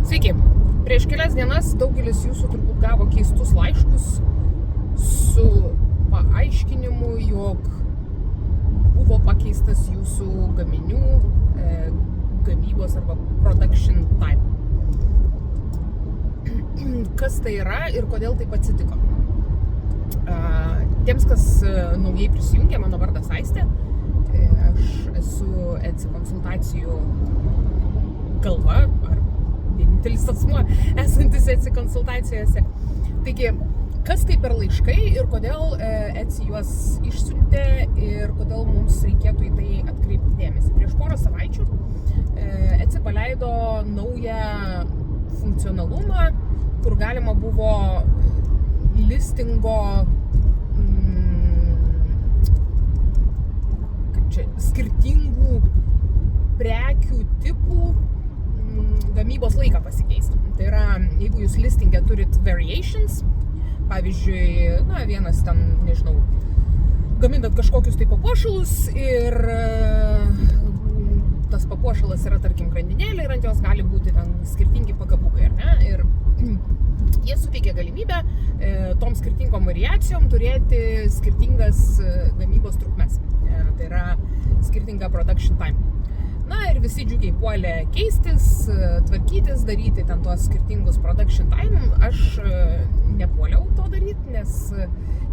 Sveiki. Prieš kelias dienas daugelis jūsų turbūt gavo keistus laiškus su paaiškinimu, jog buvo pakeistas jūsų gaminių gamybos arba production time. Kas tai yra ir kodėl taip atsitiko? Tiems, kas naujai prisijungė, mano vardas Aistė. Aš esu ETSI konsultacijų galva, ar vienintelis asmuo esantis ETSI konsultacijose. Taigi, kas tai per laiškai ir kodėl ETSI juos išsiuntė ir kodėl mums reikėtų į tai atkreipti dėmesį. Prieš porą savaičių ETSI paleido naują funkcionalumą, kur galima buvo listingo skirtingų prekių tipų gamybos laiką pasikeisti. Tai yra, jeigu jūs listingė turit variations, pavyzdžiui, vienas ten, nežinau, gaminat kažkokius tai papuošalus ir tas papuošalas yra, tarkim, grandinėlė ir ant jos gali būti ten skirtingi pakabukai, ar ne? Ir jie suteikia galimybę tom skirtingom variacijom turėti skirtingas gamybos trukmes. Tai yra skirtinga production time. Na ir visi džiugiai puolė keistis, tvarkytis, daryti ten tuos skirtingus production time. Aš nepuoliau to daryti, nes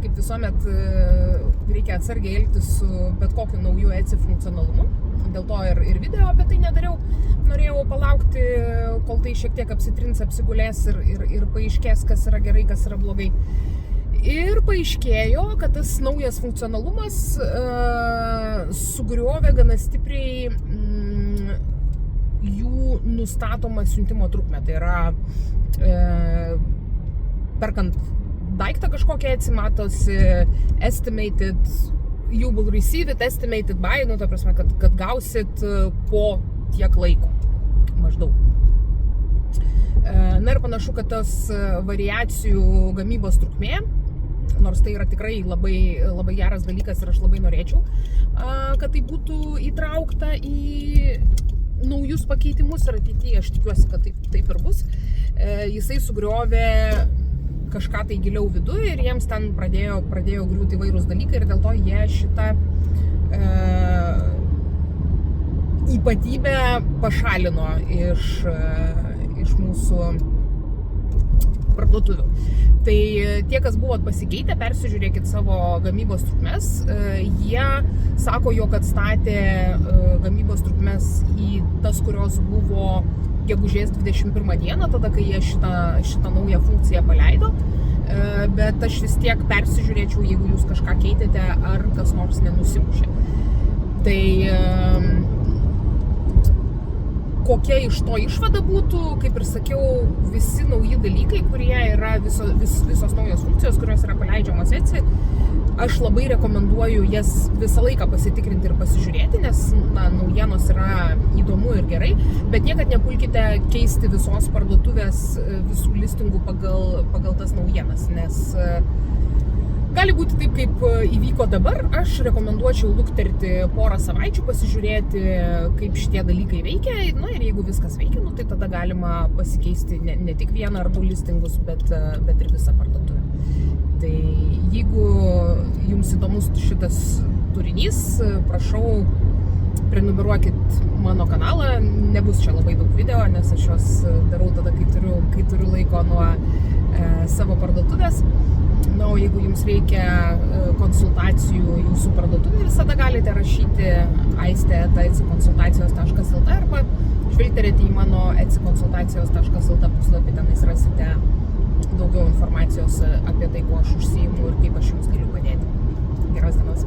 kaip visuomet reikia atsargiai elgtis su bet kokiu nauju ETSI funkcionalumu. Dėl to ir video apie tai nedariau. Norėjau palaukti, kol tai šiek tiek apsitrins, apsigulės ir paaiškės, kas yra gerai, kas yra blogai. Ir paaiškėjo, kad tas naujas funkcionalumas sugriovė gana stipriai jų nustatomą siuntimo trukmę. Tai yra, perkant daiktą kažkokią ETSI matosi estimated, you will receive it, estimated by, ta prasme, kad gausit po tiek laiko, maždaug. Na ir panašu, kad tas variacijų gamybos trukmė, nors tai yra tikrai labai, labai geras dalykas ir aš labai norėčiau, kad tai būtų įtraukta į naujus pakeitimus ir ateityje, aš tikiuosi, kad taip ir bus. Jisai sugriovė kažką tai giliau viduje ir jiems ten pradėjo griūti įvairūs dalykai ir dėl to jie šitą ypatybę pašalino iš mūsų parduotuvių. Tai tie, kas buvot pasikeitę, persižiūrėkit savo gamybos trukmes. Jie sako, jog atstatė gamybos trukmes į tas, kurios buvo gegužės 21 dieną, tada, kai jie šitą naują funkciją paleido. Bet aš vis tiek persižiūrėčiau, jeigu jūs kažką keitėte, ar kas nors nenusimušė. Tai kokia iš to išvada būtų, kaip ir sakiau, visi nauji dalykai, kurie yra visos naujos funkcijos, kurios yra paleidžiamos ETSI, aš labai rekomenduoju jas visą laiką pasitikrinti ir pasižiūrėti, nes naujienos yra įdomu ir gerai, bet niekad nepulkite keisti visos parduotuvės visų listingų pagal tas naujienas, nes gali būti taip, kaip įvyko dabar. Aš rekomenduočiau lukterti porą savaičių, pasižiūrėti, kaip šitie dalykai veikia. Na ir jeigu viskas veikia, tai tada galima pasikeisti ne tik vieną ar du listingus, bet ir visą parduotuvę. Tai jeigu jums įdomus šitas turinys, prašau, prenumeruokit mano kanalą. Nebus čia labai daug video, nes aš juos darau tada, kai turiu laiko nuo savo parduotuvės. Na, o jeigu jums reikia konsultacijų jūsų parduotuvė, visada galite rašyti aiste@etsikonsultacijos.lt arba žvilgterėti į mano etsikonsultacijos.lt puslapį, tenais rasite daugiau informacijos apie tai, kuo aš užsiimu ir kaip aš jums galiu padėti. Geros dienos.